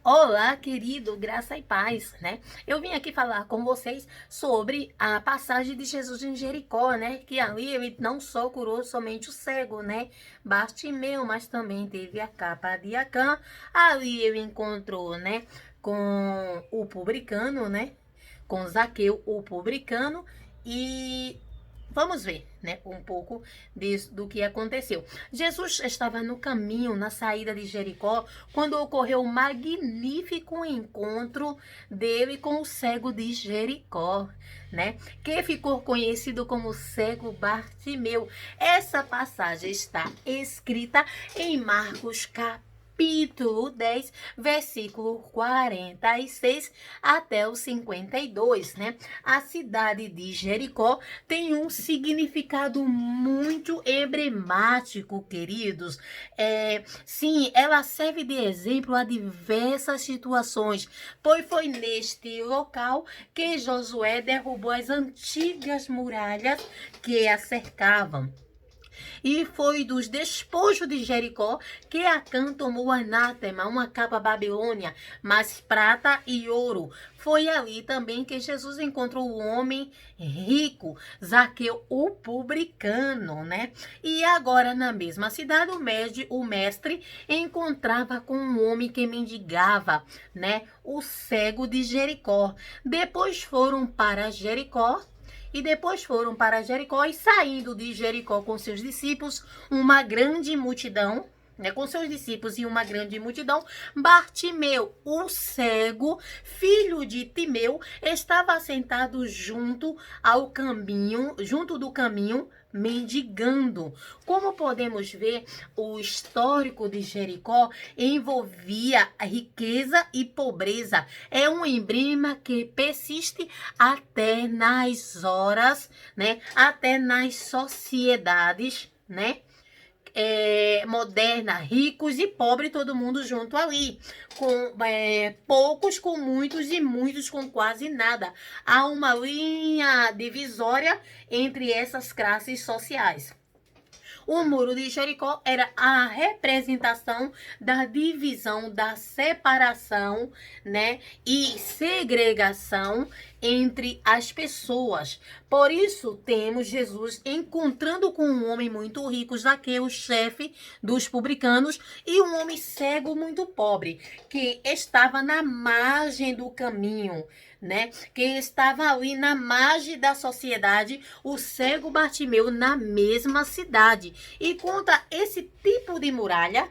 Olá, querido, graça e paz, né? Eu vim aqui falar com vocês sobre a passagem de Jesus em Jericó, né? Que ali ele não só curou somente o cego, né? Bartimeu, mas também teve a capa de Acã. Ali ele encontrou, né? Com o publicano, né? Com Zaqueu, o publicano. E vamos ver, né, um pouco do que aconteceu. Jesus estava no caminho, na saída de Jericó, quando ocorreu o magnífico encontro dele com o cego de Jericó, né, que ficou conhecido como cego Bartimeu. Essa passagem está escrita em Marcos capítulo 10, versículo 46 até o 52, né? A cidade de Jericó tem um significado muito emblemático, queridos. Sim, ela serve de exemplo a diversas situações, pois foi neste local que Josué derrubou as antigas muralhas que a cercavam. E foi dos despojos de Jericó que Acã tomou anátema, uma capa babilônia, mais prata e ouro. Foi ali também que Jesus encontrou o homem rico, Zaqueu, o publicano, né? E agora, na mesma cidade, o mestre encontrava com um homem que mendigava, né? O cego de Jericó. Depois foram para Jericó, e saindo de Jericó com seus discípulos, uma grande multidão, né, com seus discípulos e uma grande multidão, Bartimeu, o cego, filho de Timeu, estava sentado junto do caminho, mendigando. Como podemos ver, o histórico de Jericó envolvia riqueza e pobreza. É um emblema que persiste até nas horas, né? Até nas sociedades, né? Moderna, ricos e pobres, todo mundo junto ali, com poucos com muitos e muitos com quase nada. Há uma linha divisória entre essas classes sociais. O muro de Jericó era a representação da divisão, da separação, né, e segregação entre as pessoas. Por isso temos Jesus encontrando com um homem muito rico, Zaqueu, chefe dos publicanos, e um homem cego muito pobre, que estava na margem do caminho, né? Que estava ali na margem da sociedade, o cego Bartimeu na mesma cidade. E contra esse tipo de muralha,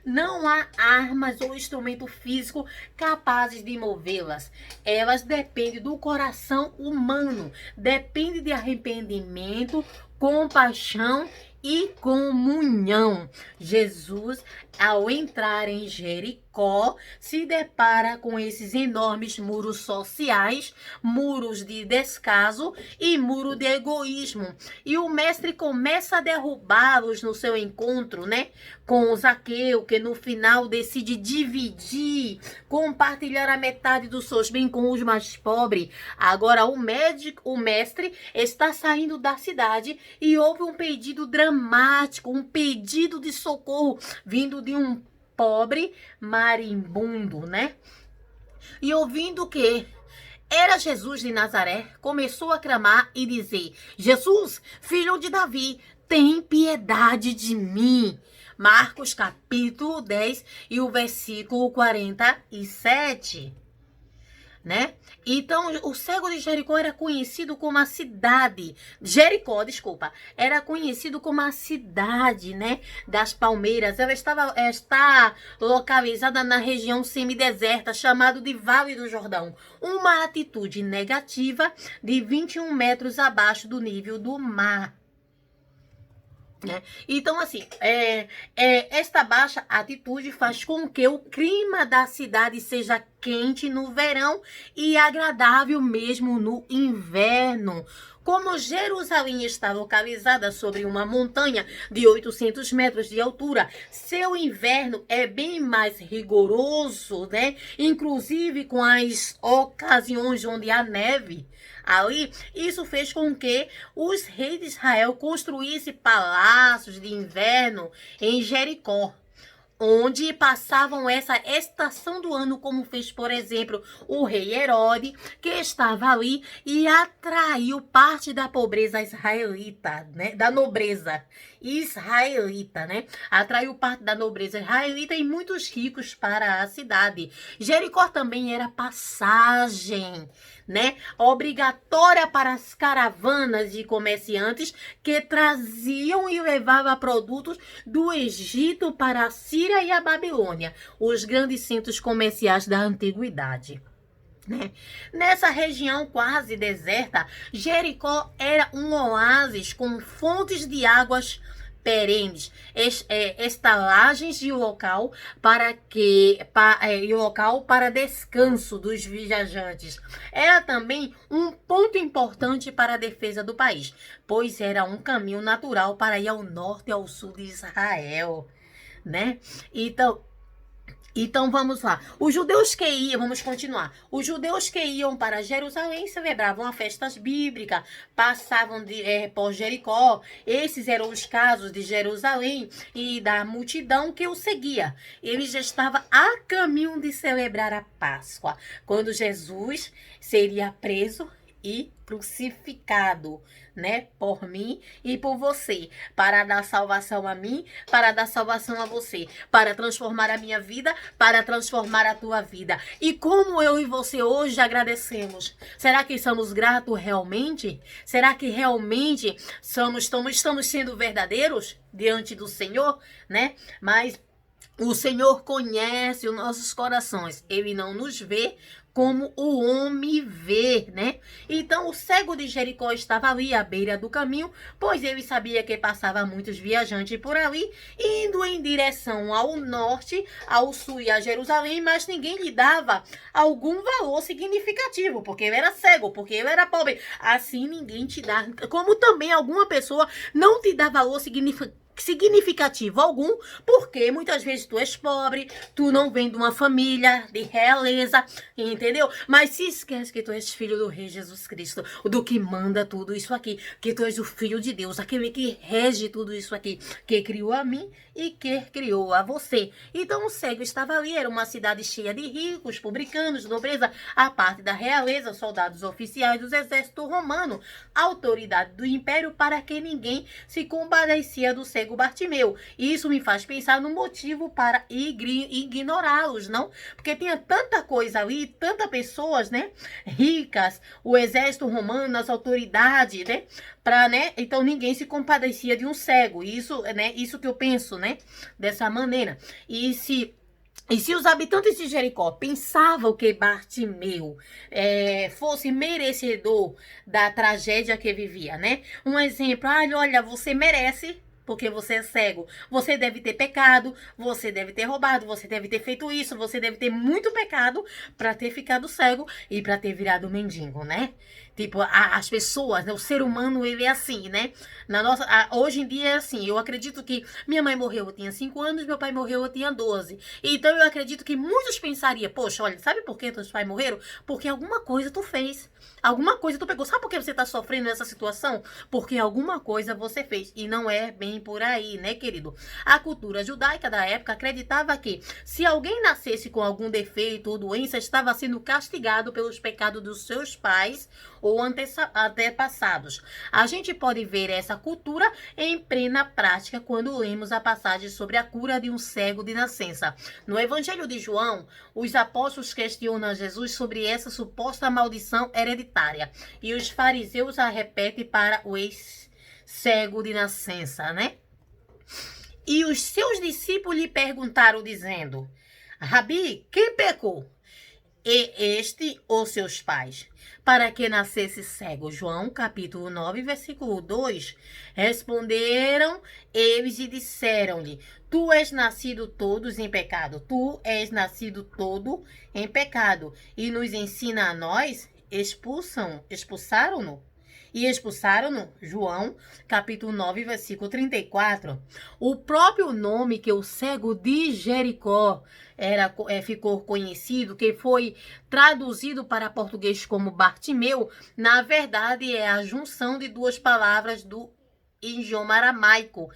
não há armas ou instrumento físico capazes de movê-las. Elas dependem do coração humano, depende de arrependimento, compaixão e comunhão. Jesus, ao entrar em Jericó, se depara com esses enormes muros sociais, muros de descaso e muro de egoísmo. E o mestre começa a derrubá-los no seu encontro, né? Com o Zaqueu, que no final decide dividir, compartilhar a metade dos seus bens com os mais pobres. Agora o mestre está saindo da cidade e houve um pedido dramático, um pedido de socorro vindo de um pobre marimbundo, né? E ouvindo que era Jesus de Nazaré, começou a clamar e dizer: Jesus, filho de Davi, tem piedade de mim. Marcos capítulo 10 e o versículo 47. Né? Então, o cego de Jericó era conhecido como a cidade. Jericó, desculpa, era conhecido como a cidade, né, das palmeiras. Ela está localizada na região semideserta, chamado de Vale do Jordão. Uma atitude negativa de 21 metros abaixo do nível do mar. Né? Então, assim, esta baixa atitude faz com que o clima da cidade seja quente no verão e agradável mesmo no inverno. Como Jerusalém está localizada sobre uma montanha de 800 metros de altura, seu inverno é bem mais rigoroso, né? Inclusive com as ocasiões onde há neve. Ali, isso fez com que os reis de Israel construíssem palácios de inverno em Jericó. onde passavam essa estação do ano, como fez, por exemplo, o rei Herodes, que estava ali e atraiu parte da pobreza israelita, né? Da nobreza israelita, né? Atraiu parte da nobreza israelita e muitos ricos para a cidade. Jericó também era passagem, né, obrigatória para as caravanas de comerciantes que traziam e levavam produtos do Egito para a Síria e a Babilônia, os grandes centros comerciais da antiguidade. Né? Nessa região quase deserta, Jericó era um oásis com fontes de águas perenes, estalagens de local para descanso dos viajantes. Era também um ponto importante para a defesa do país, pois era um caminho natural para ir ao norte e ao sul de Israel, né? Então vamos lá. Os judeus que iam, vamos continuar. Os judeus que iam para Jerusalém celebravam as festas bíblicas, passavam por Jericó. Esses eram os casos de Jerusalém e da multidão que o seguia. Ele já estava a caminho de celebrar a Páscoa, quando Jesus seria preso e crucificado, né, por mim e por você, para dar salvação a mim, para dar salvação a você, para transformar a minha vida, para transformar a tua vida. E como eu e você hoje agradecemos? Será que somos gratos realmente? Será que realmente estamos sendo verdadeiros diante do Senhor, né? Mas o Senhor conhece os nossos corações. Ele não nos vê como o homem vê, né? Então o cego de Jericó estava ali à beira do caminho, pois ele sabia que passava muitos viajantes por ali, indo em direção ao norte, ao sul e a Jerusalém, mas ninguém lhe dava algum valor significativo, porque ele era cego, porque ele era pobre. Assim ninguém te dá, como também alguma pessoa não te dá valor significativo algum, porque muitas vezes tu és pobre, tu não vem de uma família de realeza, entendeu? Mas se esquece que tu és filho do Rei Jesus Cristo, do que manda tudo isso aqui, que tu és o Filho de Deus, aquele que rege tudo isso aqui, que criou a mim e que criou a você. Então o cego estava ali, era uma cidade cheia de ricos, publicanos, nobreza, a parte da realeza, soldados oficiais dos exércitos romanos, autoridade do império, para que ninguém se compadecia do cego Bartimeu. E isso me faz pensar no motivo para ignorá-los, não? Porque tinha tanta coisa ali, tantas pessoas, né, ricas, o exército romano, as autoridades, né, né? Então ninguém se compadecia de um cego. Isso, né? Isso que eu penso, né? Dessa maneira. E se os habitantes de Jericó pensavam que Bartimeu fosse merecedor da tragédia que vivia, né? Um exemplo, olha, você merece, porque você é cego. Você deve ter pecado, você deve ter roubado, você deve ter feito isso, você deve ter muito pecado para ter ficado cego e para ter virado mendigo, né? Tipo, as pessoas, né? O ser humano, ele é assim, né? Hoje em dia é assim. Eu acredito que minha mãe morreu, eu tinha 5 anos, meu pai morreu, eu tinha 12. Então eu acredito que muitos pensariam, poxa, olha, sabe por que teus pais morreram? Porque alguma coisa tu fez. Alguma coisa tu pegou. Sabe por que você tá sofrendo nessa situação? Porque alguma coisa você fez. E não é bem por aí, né, querido? A cultura judaica da época acreditava que se alguém nascesse com algum defeito ou doença, estava sendo castigado pelos pecados dos seus pais ou antepassados. A gente pode ver essa cultura em plena prática quando lemos a passagem sobre a cura de um cego de nascença. No Evangelho de João, os apóstolos questionam Jesus sobre essa suposta maldição hereditária e os fariseus a repetem para o ex-cego de nascença, né? E os seus discípulos lhe perguntaram dizendo: Rabi, quem pecou? Este ou seus pais, para que nascesse cego? João capítulo 9, versículo 2. Responderam eles e disseram-lhe: Tu és nascido todos em pecado. Tu és nascido todo em pecado. E nos ensina a nós? Expulsaram-no? E expulsaram-no, João, capítulo 9, versículo 34. O próprio nome que o cego de Jericó ficou conhecido, que foi traduzido para português como Bartimeu, na verdade é a junção de duas palavras do em idioma aramaico.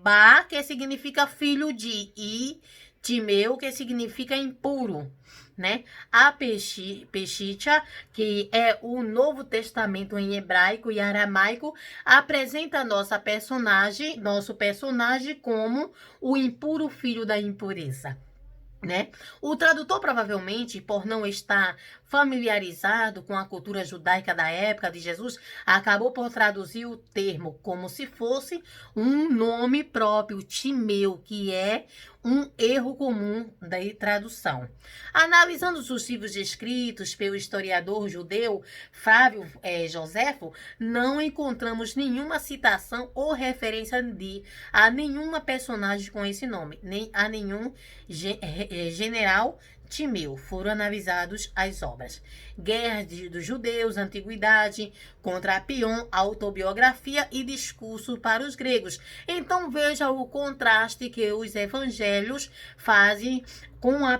Ba, que significa filho de, e Timeu, que significa impuro, né? A Peshitta, que é o Novo Testamento em hebraico e aramaico, apresenta nosso personagem como o impuro filho da impureza. Né? O tradutor, provavelmente, por não estar familiarizado com a cultura judaica da época de Jesus, acabou por traduzir o termo como se fosse um nome próprio, Timeu, que é um erro comum da tradução. Analisando os livros escritos pelo historiador judeu Flávio Joséfo, não encontramos nenhuma citação ou referência a nenhuma personagem com esse nome, nem a nenhum general Timeu. Foram analisados as obras Guerra dos Judeus, Antiguidade, Contra Pion, Autobiografia e Discurso para os Gregos. Então veja o contraste que os evangelhos fazem com a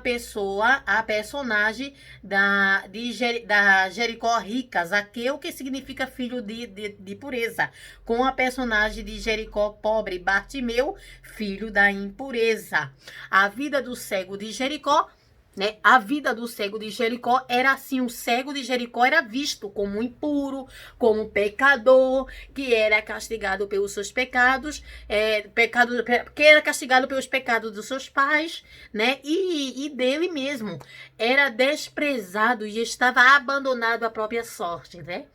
personagem da Jericó rica, Zaqueu, que significa filho de pureza, com a personagem de Jericó pobre, Bartimeu, filho da impureza. A vida do cego de Jericó, né? A vida do cego de Jericó era assim: o cego de Jericó era visto como impuro, como pecador, que era castigado pelos seus pecados, que era castigado pelos pecados dos seus pais, né? E dele mesmo. Era desprezado e estava abandonado à própria sorte, né?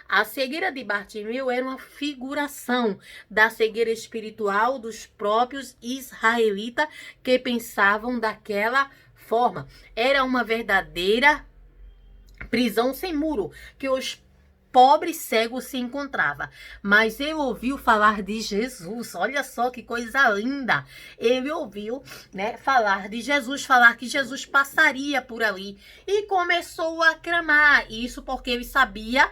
A cegueira de Bartimeu era uma figuração da cegueira espiritual dos próprios israelitas que pensavam daquela forma. Era uma verdadeira prisão sem muro que os pobres cegos se encontrava. Mas ele ouviu falar de Jesus. Olha só que coisa linda. Ele ouviu, né, falar de Jesus, falar que Jesus passaria por ali e começou a clamar. Isso porque ele sabia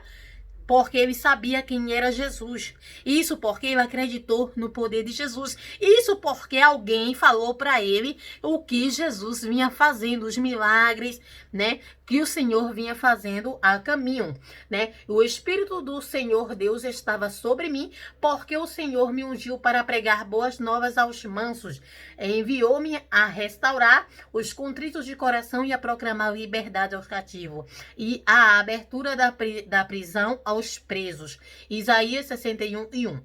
quem era Jesus. Isso porque ele acreditou no poder de Jesus. Isso porque alguém falou para ele o que Jesus vinha fazendo, os milagres, né, que o Senhor vinha fazendo a caminho, né? O Espírito do Senhor Deus estava sobre mim, porque o Senhor me ungiu para pregar boas novas aos mansos. Enviou-me a restaurar os contritos de coração e a proclamar liberdade aos cativos e a abertura da prisão aos presos. Isaías 61:1.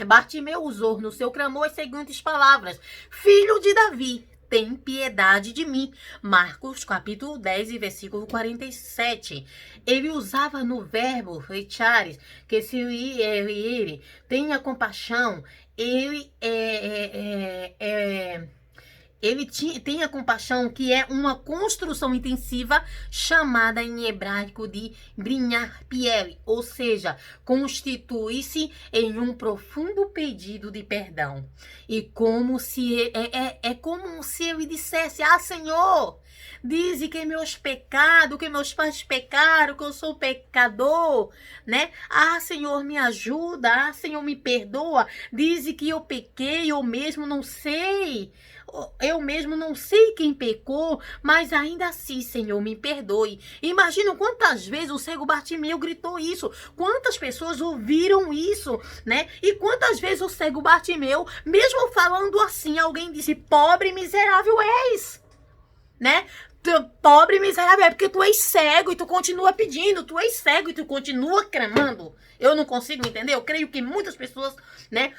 Bartimeu usou no seu clamor as seguintes palavras: Filho de Davi, tem piedade de mim. Marcos capítulo 10 e versículo 47. Ele usava no verbo fechares, que se ele tenha compaixão, ele tem a compaixão, que é uma construção intensiva chamada em hebraico de brinhar piel, ou seja, constitui-se em um profundo pedido de perdão. E como se como se ele dissesse: ah, Senhor, dize que meus pecados, que meus pais pecaram, que eu sou pecador, né? Ah, Senhor, me ajuda. Ah, Senhor, me perdoa. Dize que eu pequei, eu mesmo não sei quem pecou, mas ainda assim, Senhor, me perdoe. Imagina quantas vezes o cego Bartimeu gritou isso, quantas pessoas ouviram isso, né? E quantas vezes o cego Bartimeu, mesmo falando assim, alguém disse: pobre miserável és, né? Pobre miserável é porque tu és cego e tu continua pedindo, tu és cego e tu continua clamando. Eu não consigo entender. Eu creio que muitas pessoas, né,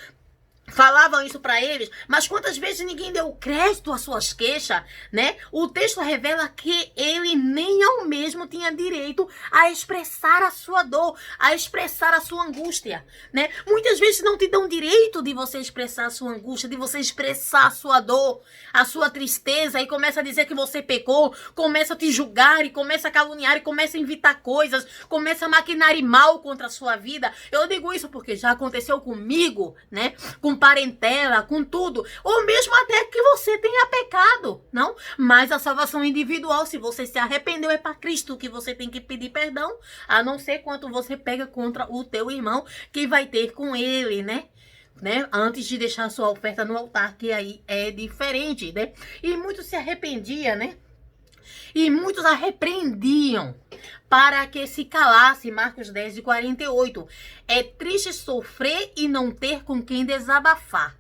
falavam isso para eles, mas quantas vezes ninguém deu crédito às suas queixas, né? O texto revela que ele nem ao mesmo tinha direito a expressar a sua dor, a expressar a sua angústia, né? Muitas vezes não te dão direito de você expressar a sua angústia, de você expressar a sua dor, a sua tristeza, e começa a dizer que você pecou, começa a te julgar, e começa a caluniar, e começa a inventar coisas, começa a maquinar mal contra a sua vida. Eu digo isso porque já aconteceu comigo, né? Com parentela, com tudo, ou mesmo até que você tenha pecado, não? Mas a salvação individual, se você se arrependeu, é para Cristo que você tem que pedir perdão, a não ser quanto você pega contra o teu irmão, que vai ter com ele, né? Antes de deixar a sua oferta no altar, que aí é diferente, né? E muito se arrependia, né? E muitos a repreendiam para que se calasse. Marcos 10:48. É triste sofrer e não ter com quem desabafar.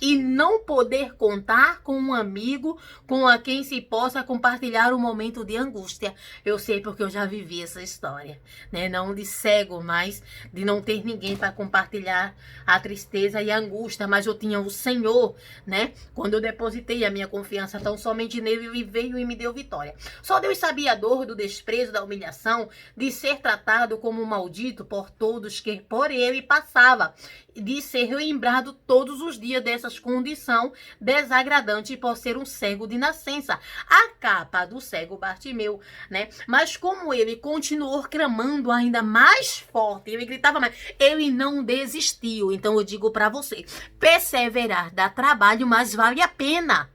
E não poder contar com um amigo com a quem se possa compartilhar um momento de angústia. Eu sei porque eu já vivi essa história, né? Não de cego, mas de não ter ninguém para compartilhar a tristeza e a angústia. Mas eu tinha o Senhor, né? Quando eu depositei a minha confiança tão somente nele, ele veio e me deu vitória. Só Deus sabia a dor do desprezo, da humilhação, de ser tratado como um maldito por todos que por ele passava, de ser lembrado todos os dias dessas condição desagradante por ser um cego de nascença. A capa do cego Bartimeu, né? Mas como ele continuou clamando ainda mais forte, ele gritava mais, ele não desistiu. Então eu digo para você, perseverar dá trabalho, mas vale a pena.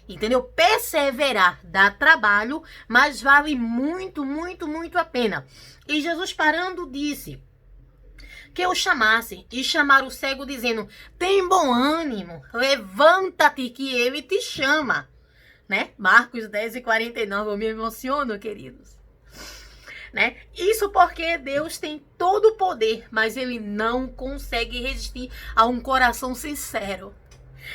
Entendeu? Perseverar dá trabalho, mas vale muito, muito, muito a pena. E Jesus parando disse que eu chamasse, e chamar o cego dizendo, tem bom ânimo, levanta-te que ele te chama, né? Marcos 10:49, eu me emociono, queridos. Né? Isso porque Deus tem todo o poder, mas ele não consegue resistir a um coração sincero.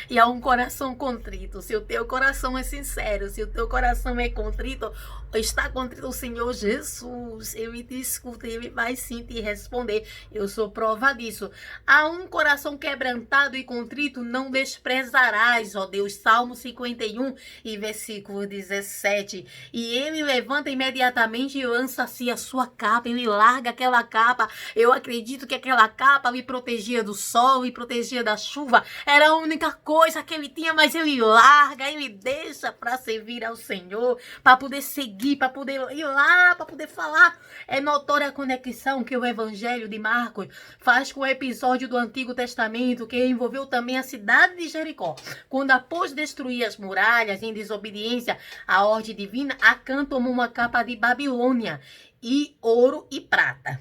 E a um coração contrito. Se o teu coração é sincero, se o teu coração é contrito, está contrito o Senhor Jesus, ele te escuta, ele vai sim te responder. Eu sou prova disso. A um coração quebrantado e contrito não desprezarás, ó Deus. Salmo 51 e versículo 17. E ele levanta imediatamente e lança-se a sua capa, ele larga aquela capa. Eu acredito que aquela capa me protegia do sol, me protegia da chuva. Era a única coisa que ele tinha, mas ele larga, ele deixa para servir ao Senhor, para poder seguir, para poder ir lá, para poder falar. É notória a conexão que o Evangelho de Marcos faz com o episódio do Antigo Testamento, que envolveu também a cidade de Jericó. Quando após destruir as muralhas em desobediência à ordem divina, Acã tomou uma capa de Babilônia e ouro e prata.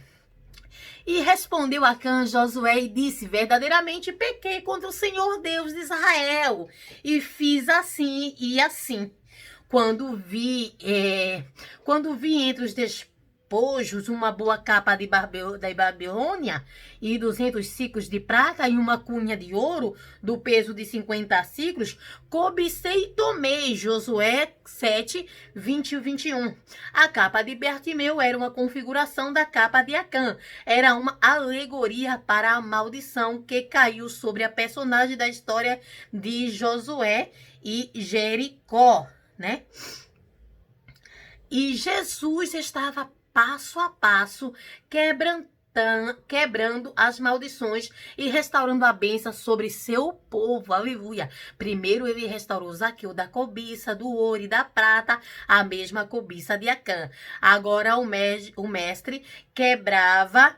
E respondeu Acã Josué e disse, verdadeiramente pequei contra o Senhor Deus de Israel, e fiz assim e assim. Quando vi entre os despojos uma boa capa da Babilônia e 200 ciclos de prata e uma cunha de ouro do peso de 50 ciclos, cobicei e tomei. Josué 7, 20 e 21. A capa de Bartimeu era uma configuração da capa de Acã. Era uma alegoria para a maldição que caiu sobre a personagem da história de Josué e Jericó, né? E Jesus estava passo a passo quebrando as maldições e restaurando a bênção sobre seu povo, aleluia. Primeiro ele restaurou Zaqueu da cobiça, do ouro e da prata, a mesma cobiça de Acã. Agora o mestre quebrava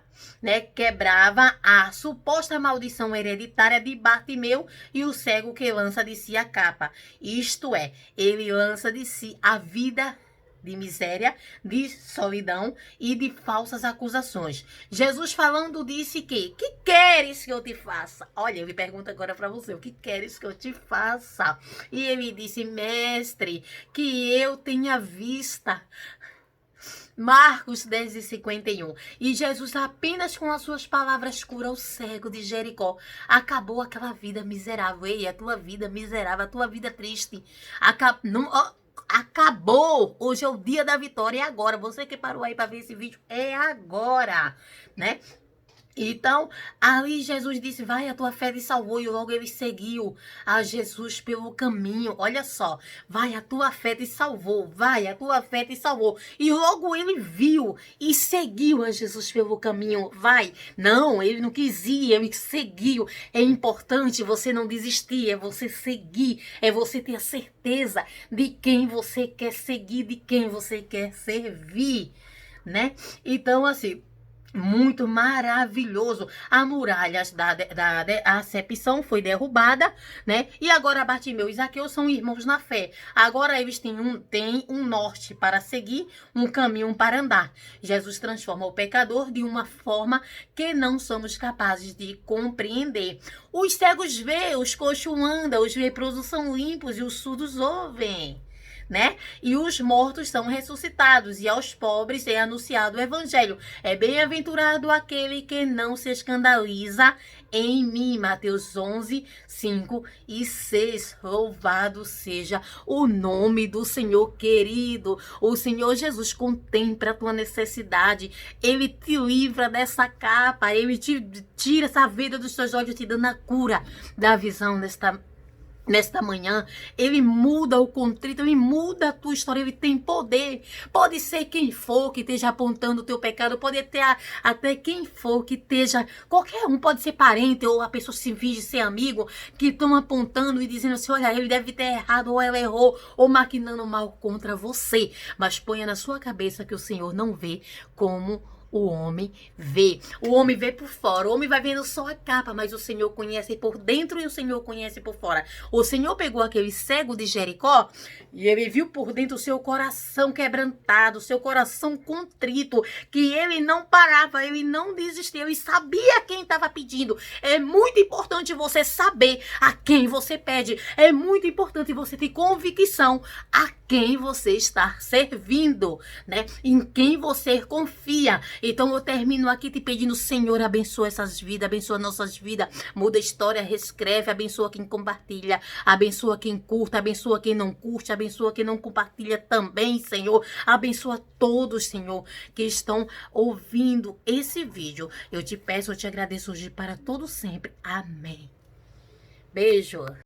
a suposta maldição hereditária de Bartimeu e o cego que lança de si a capa. Isto é, ele lança de si a vida de miséria, de solidão e de falsas acusações. Jesus falando disse que queres que eu te faça? Olha, ele pergunta agora para você, o que queres que eu te faça? E ele disse, mestre, que eu tenha vista. Marcos 10:51. E Jesus apenas com as suas palavras cura o cego de Jericó. Acabou aquela vida miserável. Ei, a tua vida miserável, a tua vida triste. Acabou. Hoje é o dia da vitória, é agora. Você que parou aí para ver esse vídeo, é agora, né? Então, ali Jesus disse, vai, a tua fé te salvou. E logo ele seguiu a Jesus pelo caminho. Olha só, vai, a tua fé te salvou. Vai, a tua fé te salvou. E logo ele viu e seguiu a Jesus pelo caminho. Vai, não, ele não quis ir, ele seguiu. É importante você não desistir, é você seguir. É você ter a certeza de quem você quer seguir, de quem você quer servir, né? Então, assim, muito maravilhoso. A muralha da acepção foi derrubada, né? E agora Bartimeu e Zaqueu são irmãos na fé. Agora eles têm um norte para seguir, um caminho para andar. Jesus transforma o pecador de uma forma que não somos capazes de compreender. Os cegos vê, os coxos andam, os leprosos são limpos e os surdos ouvem. né? E os mortos são ressuscitados, e aos pobres é anunciado o evangelho. É bem-aventurado aquele que não se escandaliza em mim. Mateus 11, 5 e 6. Louvado seja o nome do Senhor querido. O Senhor Jesus contempla a tua necessidade. Ele te livra dessa capa. Ele te tira essa vida dos teus olhos, te dando a cura da visão nesta manhã. Ele muda o contrito, ele muda a tua história, ele tem poder. Pode ser quem for que esteja apontando o teu pecado, pode ter até quem for que esteja, qualquer um, pode ser parente ou a pessoa se finge ser amigo, que estão apontando e dizendo assim, olha, ele deve ter errado, ou ela errou, ou maquinando mal contra você. Mas ponha na sua cabeça que o Senhor não vê como o homem vê. O homem vê por fora. O homem vai vendo só a capa, mas o Senhor conhece por dentro e o Senhor conhece por fora. O Senhor pegou aquele cego de Jericó e ele viu por dentro o seu coração quebrantado, o seu coração contrito, que ele não parava, ele não desistia, ele sabia quem estava pedindo. É muito importante você saber a quem você pede. É muito importante você ter convicção a quem você está servindo, né? Em quem você confia. Então eu termino aqui te pedindo, Senhor, abençoa essas vidas, abençoa nossas vidas, muda a história, reescreve, abençoa quem compartilha, abençoa quem curta, abençoa quem não curte, abençoa quem não compartilha também, Senhor. Abençoa todos, Senhor, que estão ouvindo esse vídeo. Eu te peço, eu te agradeço hoje para todo sempre. Amém. Beijo.